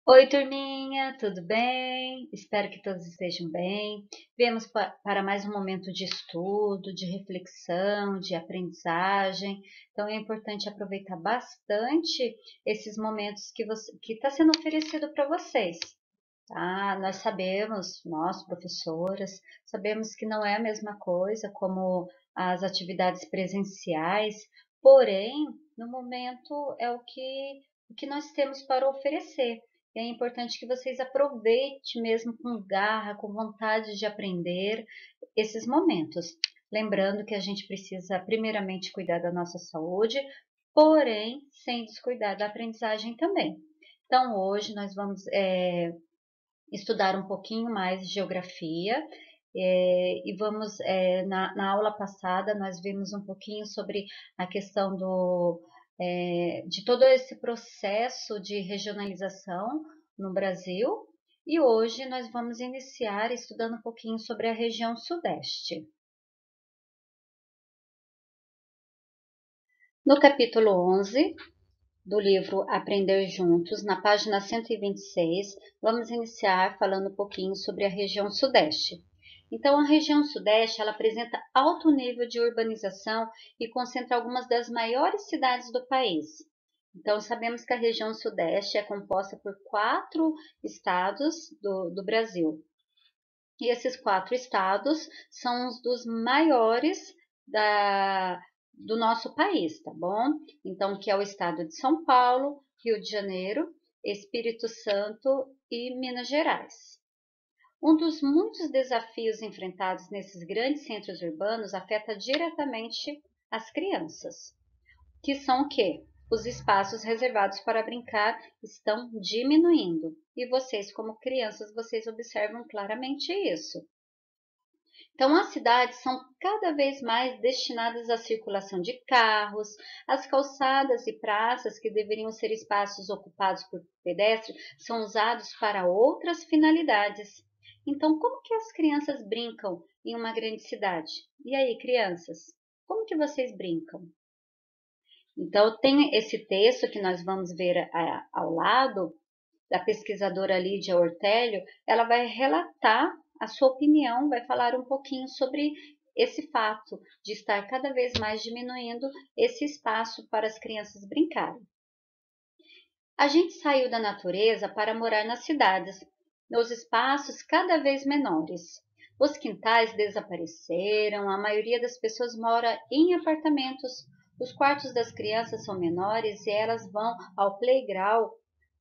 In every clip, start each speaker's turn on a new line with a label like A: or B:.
A: Oi, turminha, tudo bem? Espero que todos estejam bem. Viemos para mais um momento de estudo, de reflexão, de aprendizagem. Então é importante aproveitar bastante esses momentos que está sendo oferecido para vocês. Tá? Nós sabemos, nós professoras, sabemos que não é a mesma coisa como as atividades presenciais, porém, no momento é o que nós temos para oferecer. E é importante que vocês aproveitem mesmo com garra, com vontade de aprender esses momentos. Lembrando que a gente precisa primeiramente cuidar da nossa saúde, porém sem descuidar da aprendizagem também. Então, hoje nós vamos estudar um pouquinho mais de geografia. E vamos, na aula passada, nós vimos um pouquinho sobre a questão de todo esse processo de regionalização no Brasil. E hoje nós vamos iniciar estudando um pouquinho sobre a região Sudeste. No capítulo 11 do livro Aprender Juntos, na página 126, vamos iniciar falando um pouquinho sobre a região Sudeste. Então, a região Sudeste ela apresenta alto nível de urbanização e concentra algumas das maiores cidades do país. Então, sabemos que a região Sudeste é composta por 4 estados do Brasil. E esses 4 estados são os dos maiores do nosso país, tá bom? Então, que é o estado de São Paulo, Rio de Janeiro, Espírito Santo e Minas Gerais. Um dos muitos desafios enfrentados nesses grandes centros urbanos afeta diretamente as crianças, que são o quê? Os espaços reservados para brincar estão diminuindo. E vocês, como crianças, vocês observam claramente isso. Então, as cidades são cada vez mais destinadas à circulação de carros, as calçadas e praças, que deveriam ser espaços ocupados por pedestres, são usados para outras finalidades. Então, como que as crianças brincam em uma grande cidade? E aí, crianças, como que vocês brincam? Então, tem esse texto que nós vamos ver ao lado, da pesquisadora Lídia Ortélio, ela vai relatar a sua opinião, vai falar um pouquinho sobre esse fato de estar cada vez mais diminuindo esse espaço para as crianças brincarem. A gente saiu da natureza para morar nas cidades, nos espaços cada vez menores. Os quintais desapareceram, a maioria das pessoas mora em apartamentos, os quartos das crianças são menores e elas vão ao playground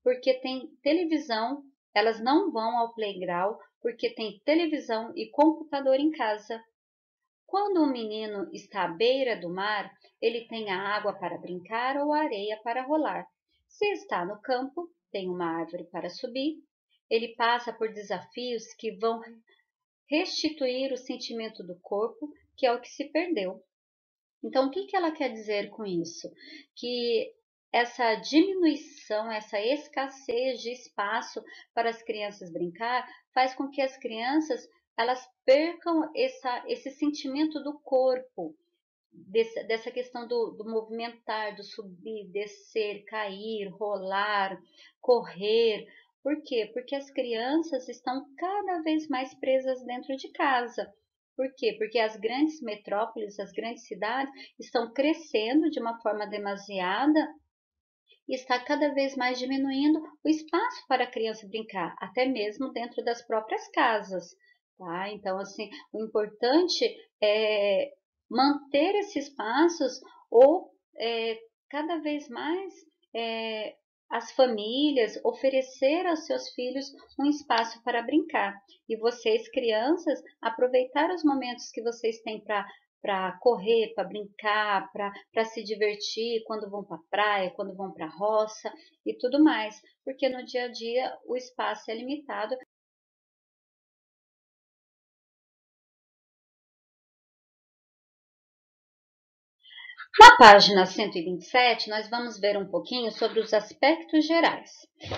A: porque tem televisão, elas não vão ao playground porque tem televisão e computador em casa. Quando um menino está à beira do mar, ele tem a água para brincar ou a areia para rolar. Se está no campo, tem uma árvore para subir. Ele passa por desafios que vão restituir o sentimento do corpo, que é o que se perdeu. Então, o que ela quer dizer com isso? Que essa diminuição, essa escassez de espaço para as crianças brincar, faz com que as crianças elas percam esse sentimento do corpo, dessa questão do movimentar, do subir, descer, cair, rolar, correr. Por quê? Porque as crianças estão cada vez mais presas dentro de casa. Por quê? Porque as grandes metrópoles, as grandes cidades estão crescendo de uma forma demasiada e está cada vez mais diminuindo o espaço para a criança brincar, até mesmo dentro das próprias casas, tá? Então, assim, o importante é manter esses espaços ou cada vez mais é, as famílias oferecer aos seus filhos um espaço para brincar. E vocês, crianças, aproveitar os momentos que vocês têm para correr, para brincar, para se divertir quando vão para a praia, quando vão para a roça e tudo mais, porque no dia a dia o espaço é limitado. Na página 127, nós vamos ver um pouquinho sobre os aspectos gerais.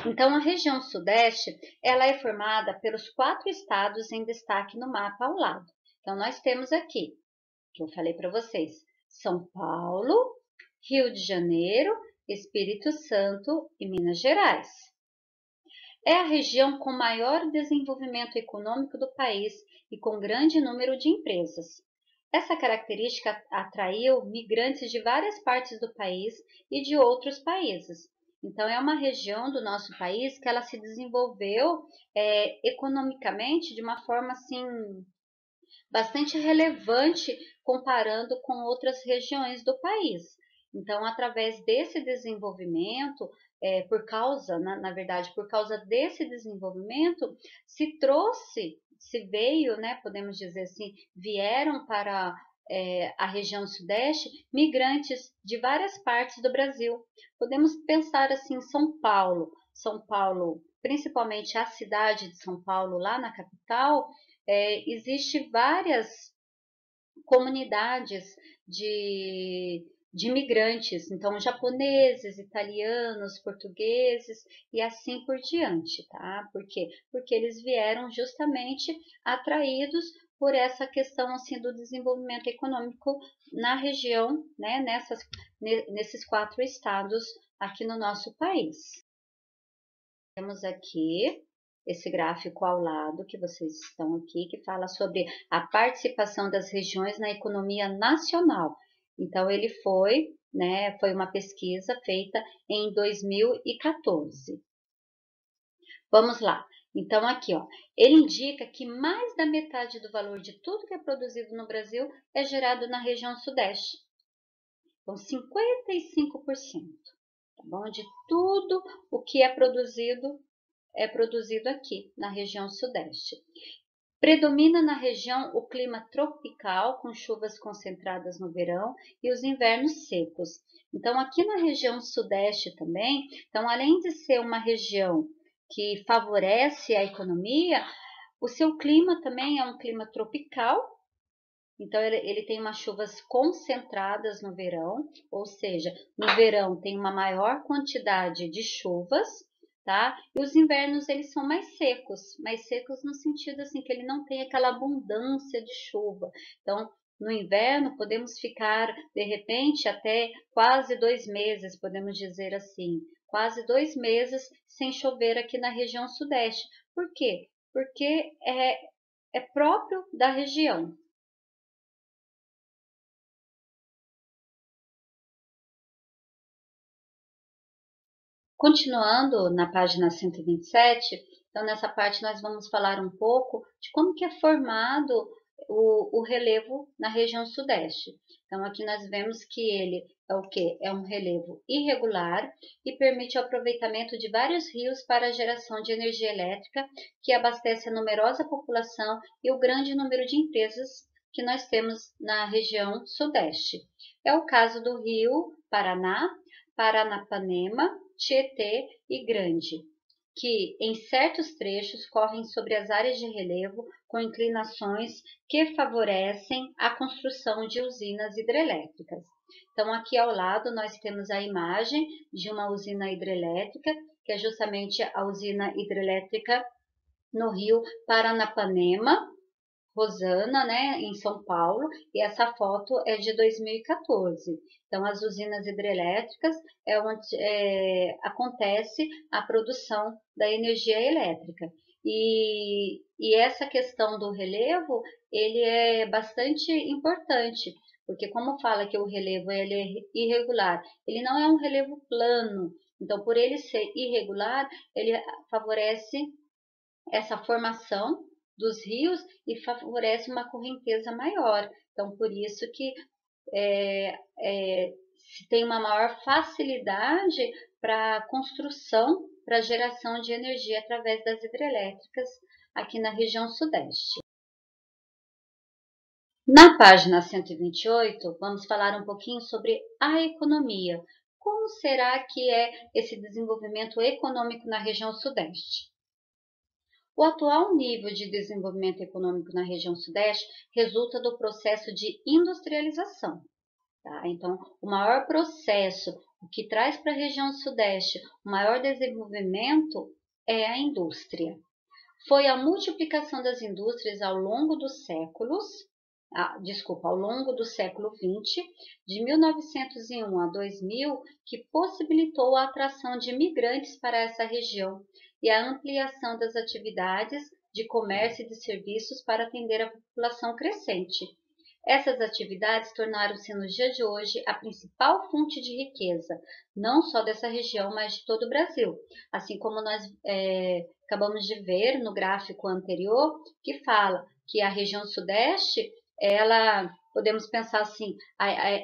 A: Então, a região Sudeste, ela é formada pelos 4 estados em destaque no mapa ao lado. Então, nós temos aqui, que eu falei para vocês, São Paulo, Rio de Janeiro, Espírito Santo e Minas Gerais. É a região com maior desenvolvimento econômico do país e com grande número de empresas. Essa característica atraiu migrantes de várias partes do país e de outros países. Então, é uma região do nosso país que ela se desenvolveu economicamente de uma forma assim bastante relevante comparando com outras regiões do país. Então, através desse desenvolvimento, por causa, na verdade, por causa desse desenvolvimento, se veio, né, podemos dizer assim, vieram para a região sudeste migrantes de várias partes do Brasil. Podemos pensar assim, São Paulo, principalmente a cidade de São Paulo, lá na capital, existe várias comunidades de imigrantes, então japoneses, italianos, portugueses e assim por diante, tá? Por quê? Porque eles vieram justamente atraídos por essa questão assim do desenvolvimento econômico na região, né, nesses 4 estados aqui no nosso país. Temos aqui esse gráfico ao lado que vocês estão aqui, que fala sobre a participação das regiões na economia nacional. Então, ele foi uma pesquisa feita em 2014. Vamos lá. Então, aqui, ó, ele indica que mais da metade do valor de tudo que é produzido no Brasil é gerado na região sudeste. Então, 55%, tá bom? De tudo o que é produzido aqui na região sudeste. Predomina na região o clima tropical, com chuvas concentradas no verão e os invernos secos. Então, aqui na região sudeste também, então, além de ser uma região que favorece a economia, o seu clima também é um clima tropical. Então, ele tem umas chuvas concentradas no verão, ou seja, no verão tem uma maior quantidade de chuvas, tá? E os invernos, eles são mais secos no sentido assim, que ele não tem aquela abundância de chuva. Então, no inverno, podemos ficar, de repente, até quase 2 meses, podemos dizer assim, quase 2 meses sem chover aqui na região sudeste. Por quê? Porque é próprio da região. Continuando na página 127, então nessa parte nós vamos falar um pouco de como que é formado o relevo na região sudeste. Então aqui nós vemos que ele é o que? É um relevo irregular e permite o aproveitamento de vários rios para a geração de energia elétrica que abastece a numerosa população e o grande número de empresas que nós temos na região sudeste. É o caso do rio Paraná, Paranapanema, Tietê e Grande, que em certos trechos correm sobre as áreas de relevo com inclinações que favorecem a construção de usinas hidrelétricas. Então, aqui ao lado nós temos a imagem de uma usina hidrelétrica, que é justamente a usina hidrelétrica no rio Paranapanema, Rosana, né, em São Paulo, e essa foto é de 2014. Então, as usinas hidrelétricas é onde acontece a produção da energia elétrica. E essa questão do relevo, ele é bastante importante, porque como fala que o relevo ele é irregular, ele não é um relevo plano. Então, por ele ser irregular, ele favorece essa formação dos rios e favorece uma correnteza maior. Então, por isso que se tem uma maior facilidade para a construção, para a geração de energia através das hidrelétricas aqui na região sudeste. Na página 128, vamos falar um pouquinho sobre a economia. Como será que é esse desenvolvimento econômico na região sudeste? O atual nível de desenvolvimento econômico na região sudeste resulta do processo de industrialização. Tá? Então, o maior processo, o que traz para a região sudeste o maior desenvolvimento é a indústria. Foi a multiplicação das indústrias ao longo dos séculos ao longo do século XX, de 1901 a 2000, que possibilitou a atração de imigrantes para essa região e a ampliação das atividades de comércio e de serviços para atender a população crescente. Essas atividades tornaram-se nos dias de hoje a principal fonte de riqueza, não só dessa região, mas de todo o Brasil. Assim como nós acabamos de ver no gráfico anterior, que fala que a região sudeste, ela, podemos pensar assim,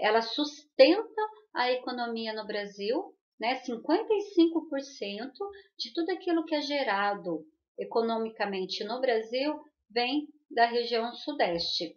A: ela sustenta a economia no Brasil, né? 55% de tudo aquilo que é gerado economicamente no Brasil vem da região sudeste.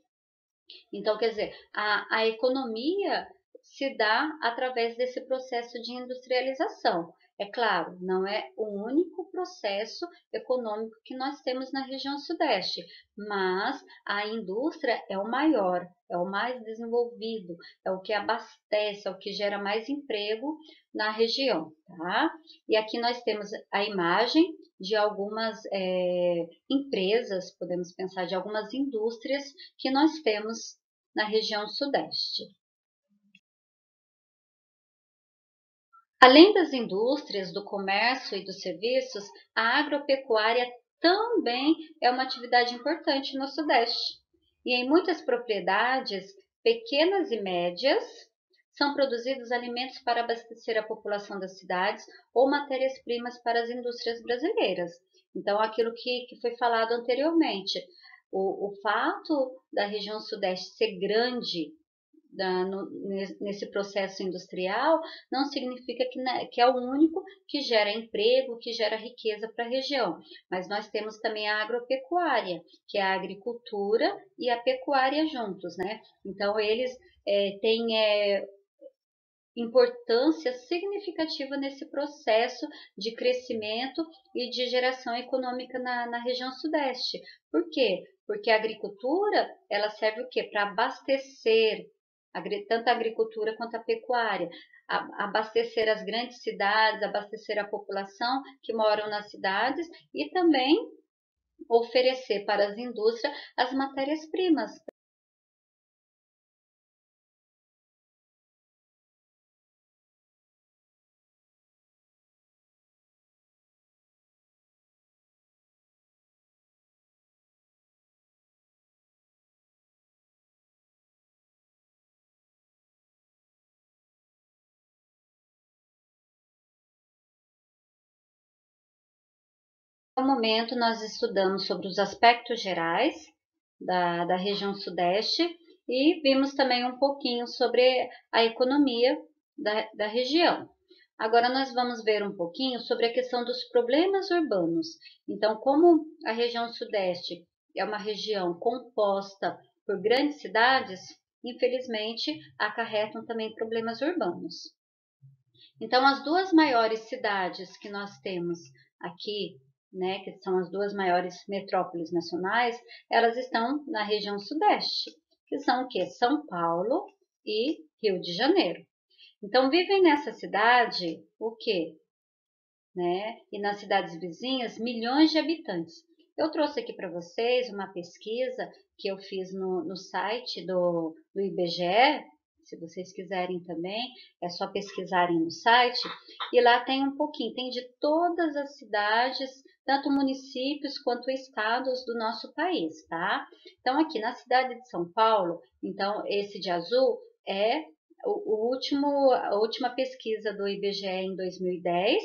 A: Então, quer dizer, a economia se dá através desse processo de industrialização. É claro, não é o único processo econômico que nós temos na região sudeste, mas a indústria é o maior, é o mais desenvolvido, é o que abastece, é o que gera mais emprego na região, tá? E aqui nós temos a imagem de algumas empresas, podemos pensar de algumas indústrias que nós temos na região sudeste. Além das indústrias, do comércio e dos serviços, a agropecuária também é uma atividade importante no sudeste. E em muitas propriedades, pequenas e médias, são produzidos alimentos para abastecer a população das cidades ou matérias-primas para as indústrias brasileiras. Então, aquilo que foi falado anteriormente, o fato da região sudeste ser grande nesse processo industrial não significa que é o único que gera emprego, que gera riqueza para a região. Mas nós temos também a agropecuária, que é a agricultura e a pecuária juntos, né? Então, eles têm importância significativa nesse processo de crescimento e de geração econômica na região sudeste. Por quê? Porque a agricultura, ela serve o quê? Para abastecer tanto a agricultura quanto a pecuária, abastecer as grandes cidades, abastecer a população que moram nas cidades e também oferecer para as indústrias as matérias-primas. No momento, nós estudamos sobre os aspectos gerais da região sudeste e vimos também um pouquinho sobre a economia da região. Agora nós vamos ver um pouquinho sobre a questão dos problemas urbanos. Então, como a região sudeste é uma região composta por grandes cidades, infelizmente acarretam também problemas urbanos. Então, as duas maiores cidades que nós temos aqui, né, que são as duas maiores metrópoles nacionais, elas estão na região sudeste, que são o quê? São Paulo e Rio de Janeiro. Então, vivem nessa cidade o quê? Né? E nas cidades vizinhas, milhões de habitantes. Eu trouxe aqui para vocês uma pesquisa que eu fiz no site do IBGE. Se vocês quiserem também, é só pesquisarem no site. E lá tem um pouquinho, tem de todas as cidades, tanto municípios quanto estados do nosso país, tá? Então, aqui na cidade de São Paulo, então esse de azul é a última pesquisa do IBGE em 2010,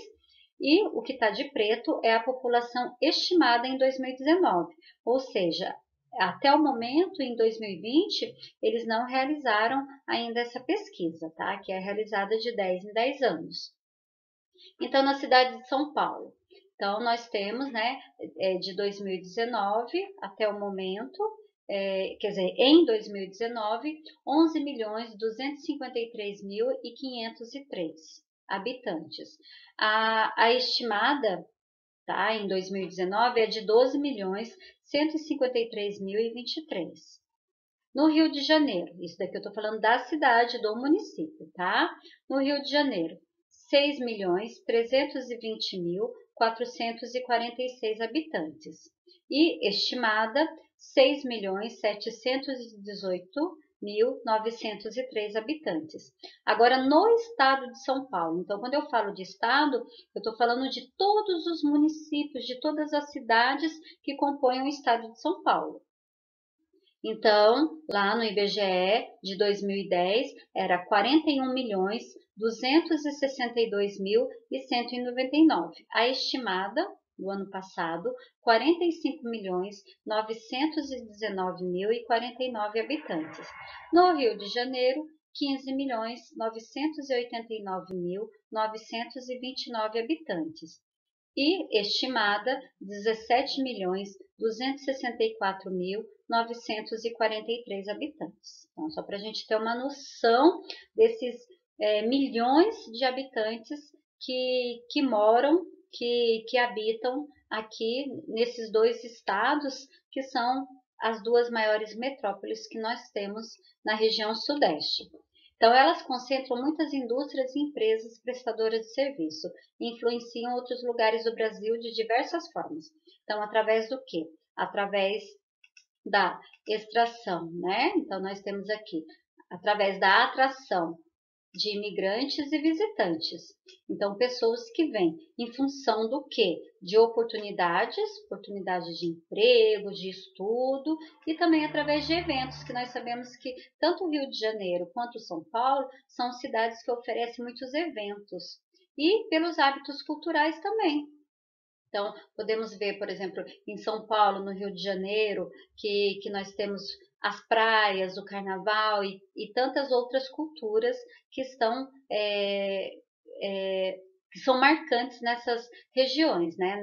A: e o que está de preto é a população estimada em 2019, ou seja, até o momento, em 2020, eles não realizaram ainda essa pesquisa, tá? Que é realizada de 10 em 10 anos. Então, na cidade de São Paulo, então nós temos, né, de 2019 até o momento, quer dizer, em 2019, 11.253.503 habitantes. A estimada, tá, em 2019 é de 12.153.023. No Rio de Janeiro, isso daqui eu estou falando da cidade, do município, tá? No Rio de Janeiro, 6.320.488 446 habitantes. E estimada 6.718.903 habitantes. Agora, no estado de São Paulo, então, quando eu falo de estado, eu estou falando de todos os municípios, de todas as cidades que compõem o estado de São Paulo. Então, lá no IBGE de 2010, era 41.262.199. A estimada do ano passado, 45.919.049 habitantes. No Rio de Janeiro, 15.989.929 habitantes. E estimada 17.264.943 habitantes. Então, só para a gente ter uma noção desses milhões de habitantes que moram, que habitam aqui nesses dois estados, que são as duas maiores metrópoles que nós temos na região sudeste. Então, elas concentram muitas indústrias e empresas prestadoras de serviço e influenciam outros lugares do Brasil de diversas formas. Então, através do quê? Através da extração, né? Então, nós temos aqui, através da atração de imigrantes e visitantes. Então, pessoas que vêm em função do quê? De oportunidades de emprego, de estudo e também através de eventos, que nós sabemos que tanto o Rio de Janeiro quanto São Paulo são cidades que oferecem muitos eventos. E pelos hábitos culturais também. Então, podemos ver, por exemplo, em São Paulo, no Rio de Janeiro, que nós temos as praias, o carnaval e tantas outras culturas que estão que são marcantes nessas regiões, né,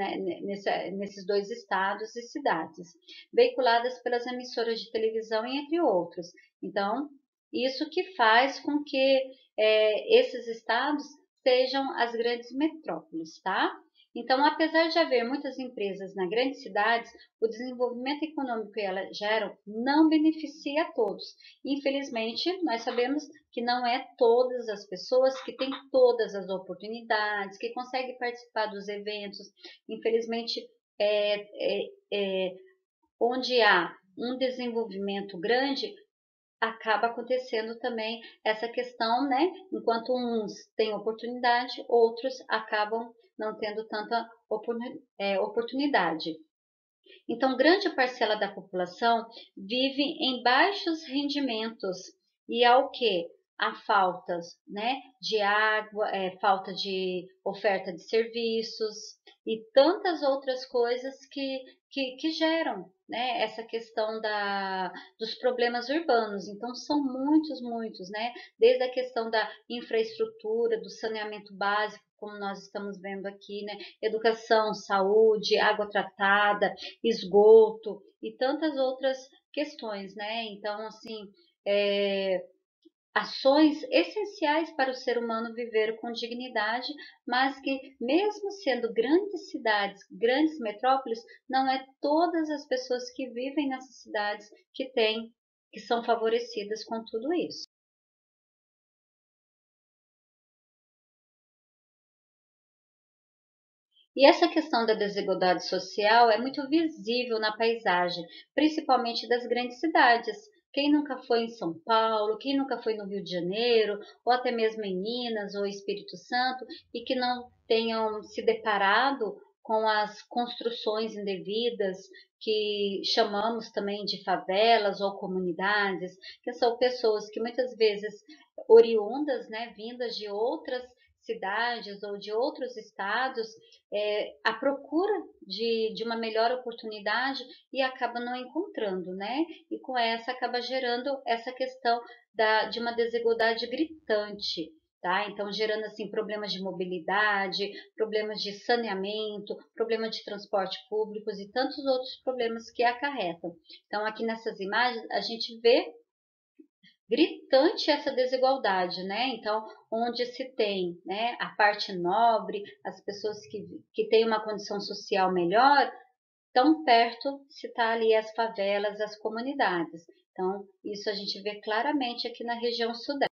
A: nesses dois estados e cidades, veiculadas pelas emissoras de televisão e entre outros. Então, isso que faz com que esses estados sejam as grandes metrópoles, tá? Então, apesar de haver muitas empresas nas grandes cidades, o desenvolvimento econômico que elas geram não beneficia a todos. Infelizmente, nós sabemos que não é todas as pessoas que têm todas as oportunidades, que conseguem participar dos eventos. Infelizmente, onde há um desenvolvimento grande, acaba acontecendo também essa questão, né? Enquanto uns têm oportunidade, outros acabam não tendo tanta oportunidade. Então, grande parcela da população vive em baixos rendimentos e ao que? A falta, né, de água, falta de oferta de serviços e tantas outras coisas que geram, né, essa questão dos problemas urbanos. Então, são muitos, né, desde a questão da infraestrutura, do saneamento básico, como nós estamos vendo aqui, né, educação, saúde, água tratada, esgoto e tantas outras questões, né? Então, assim, ações essenciais para o ser humano viver com dignidade, mas que, mesmo sendo grandes cidades, grandes metrópoles, não é todas as pessoas que vivem nessas cidades que são favorecidas com tudo isso. E essa questão da desigualdade social é muito visível na paisagem, principalmente das grandes cidades. Quem nunca foi em São Paulo, quem nunca foi no Rio de Janeiro, ou até mesmo em Minas ou Espírito Santo, e que não tenham se deparado com as construções indevidas, que chamamos também de favelas ou comunidades, que são pessoas que muitas vezes oriundas, né, vindas de outras cidades ou de outros estados, à procura de uma melhor oportunidade e acaba não encontrando, né? E com essa acaba gerando essa questão de uma desigualdade gritante. Tá? Então, gerando assim problemas de mobilidade, problemas de saneamento, problemas de transporte públicos e tantos outros problemas que acarretam. Então, aqui nessas imagens, a gente vê gritante essa desigualdade, né? Então, onde se tem, né, a parte nobre, as pessoas que têm uma condição social melhor, tão perto se está ali as favelas, as comunidades. Então, isso a gente vê claramente aqui na região sudeste.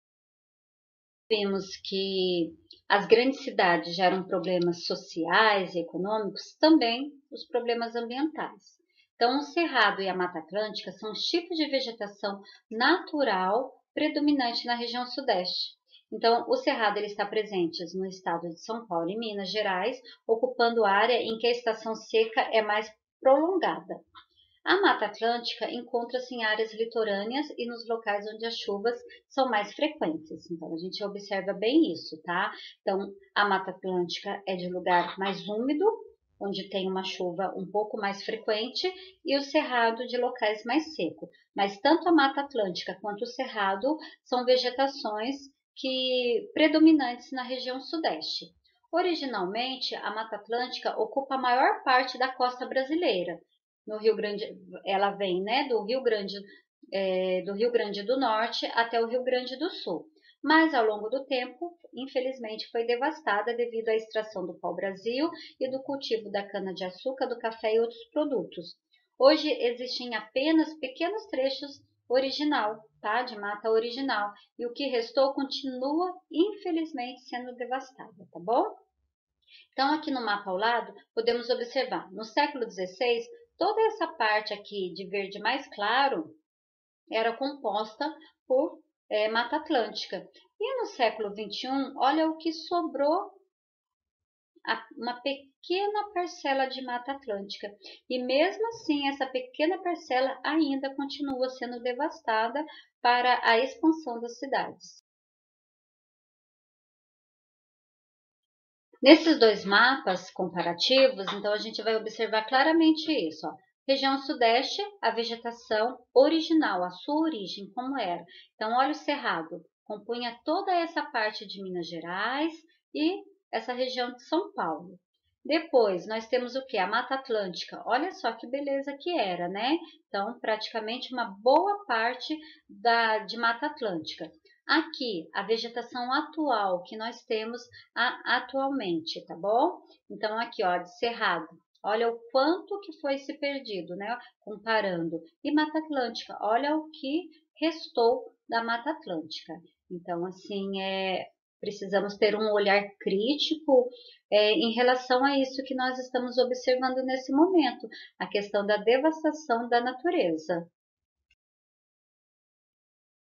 A: vimos que as grandes cidades geram problemas sociais e econômicos, também os problemas ambientais. Então, o Cerrado e a Mata Atlântica são os tipos de vegetação natural predominante na região sudeste. Então, o Cerrado ele está presente no estado de São Paulo e Minas Gerais, ocupando área em que a estação seca é mais prolongada. A Mata Atlântica encontra-se em áreas litorâneas e nos locais onde as chuvas são mais frequentes. Então, a gente observa bem isso, tá? Então, a Mata Atlântica é de lugar mais úmido, onde tem uma chuva um pouco mais frequente, e o Cerrado de locais mais secos. Mas tanto a Mata Atlântica quanto o Cerrado são vegetações que predominantes na região sudeste. Originalmente, a Mata Atlântica ocupa a maior parte da costa brasileira. No Rio Grande, ela vem, né, do Rio Grande do Norte até o Rio Grande do Sul. Mas ao longo do tempo, infelizmente, foi devastada devido à extração do pau-brasil e do cultivo da cana-de-açúcar, do café e outros produtos. Hoje existem apenas pequenos trechos original, tá, de mata original, e o que restou continua, infelizmente, sendo devastada, tá bom? Então, aqui no mapa ao lado, podemos observar, no século XVI, toda essa parte aqui de verde mais claro era composta por Mata Atlântica. E no século XXI, olha o que sobrou, uma pequena parcela de Mata Atlântica. E mesmo assim, essa pequena parcela ainda continua sendo devastada para a expansão das cidades. Nesses dois mapas comparativos, então a gente vai observar claramente isso. Ó. Região sudeste, a vegetação original, a sua origem, como era. Então, olha o cerrado, compunha toda essa parte de Minas Gerais e essa região de São Paulo. Depois, nós temos o que? A Mata Atlântica. Olha só que beleza que era, né? Então, praticamente uma boa parte de Mata Atlântica. Aqui, a vegetação atual que nós temos atualmente, tá bom? Então, aqui, ó, de Cerrado. Olha o quanto que foi se perdido, né? Comparando. E Mata Atlântica, olha o que restou da Mata Atlântica. Então, assim, precisamos ter um olhar crítico em relação a isso que nós estamos observando nesse momento, a questão da devastação da natureza.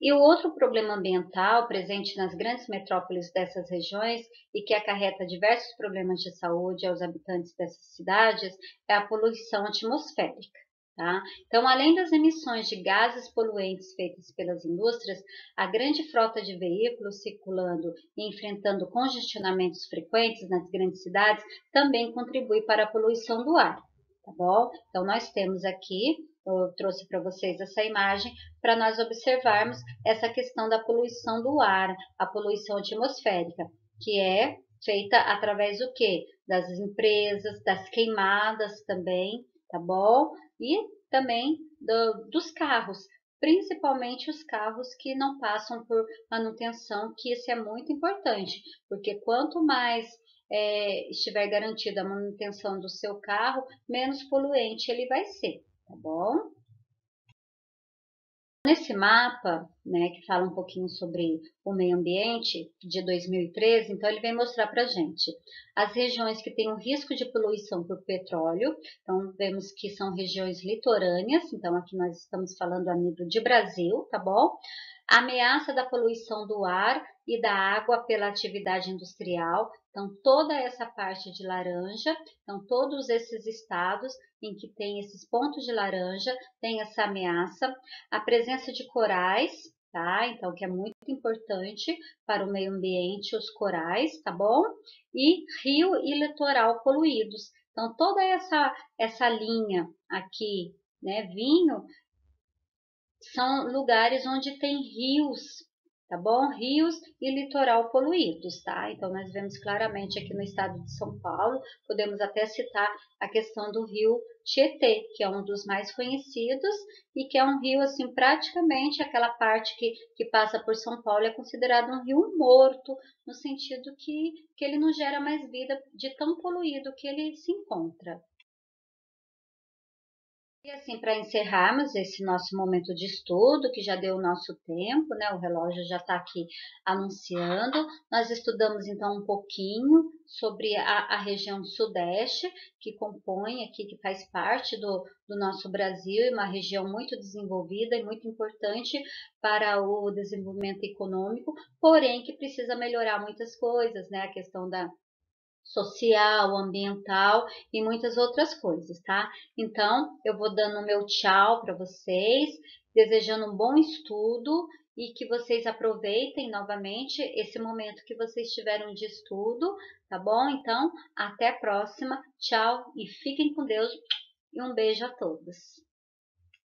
A: E o outro problema ambiental presente nas grandes metrópoles dessas regiões e que acarreta diversos problemas de saúde aos habitantes dessas cidades é a poluição atmosférica. Tá? Então, além das emissões de gases poluentes feitas pelas indústrias, a grande frota de veículos circulando e enfrentando congestionamentos frequentes nas grandes cidades também contribui para a poluição do ar. Tá bom? Então, nós temos aqui, eu trouxe para vocês essa imagem para nós observarmos essa questão da poluição do ar, a poluição atmosférica, que é feita através do quê? Das empresas, das queimadas também, tá bom? E também dos carros, principalmente os carros que não passam por manutenção, que isso é muito importante, porque quanto mais estiver garantida a manutenção do seu carro, menos poluente ele vai ser, tá bom? Nesse mapa, né, que fala um pouquinho sobre o meio ambiente de 2013, então ele vem mostrar para a gente as regiões que têm um risco de poluição por petróleo. Então, vemos que são regiões litorâneas, então aqui nós estamos falando a nível de Brasil, tá bom? A ameaça da poluição do ar e da água pela atividade industrial, então toda essa parte de laranja, então todos esses estados em que tem esses pontos de laranja, tem essa ameaça, a presença de corais, tá? Então, que é muito importante para o meio ambiente, os corais, tá bom? E rio e litoral poluídos. Então, toda essa linha aqui, né, vinho, são lugares onde tem rios, tá bom? Rios e litoral poluídos, tá? Então, nós vemos claramente aqui no estado de São Paulo, podemos até citar a questão do rio Tietê, que é um dos mais conhecidos e que é um rio, assim, praticamente aquela parte que passa por São Paulo é considerado um rio morto, no sentido que ele não gera mais vida de tão poluído que ele se encontra. E assim, para encerrarmos esse nosso momento de estudo, que já deu o nosso tempo, né? O relógio já está aqui anunciando. Nós estudamos então um pouquinho sobre a região sudeste, que compõe aqui, que faz parte do nosso Brasil, e uma região muito desenvolvida e muito importante para o desenvolvimento econômico, porém que precisa melhorar muitas coisas, né? A questão da social, ambiental e muitas outras coisas, tá? Então, eu vou dando meu tchau para vocês, desejando um bom estudo e que vocês aproveitem novamente esse momento que vocês tiveram de estudo, tá bom? Então, até a próxima. Tchau e fiquem com Deus e um beijo a todos.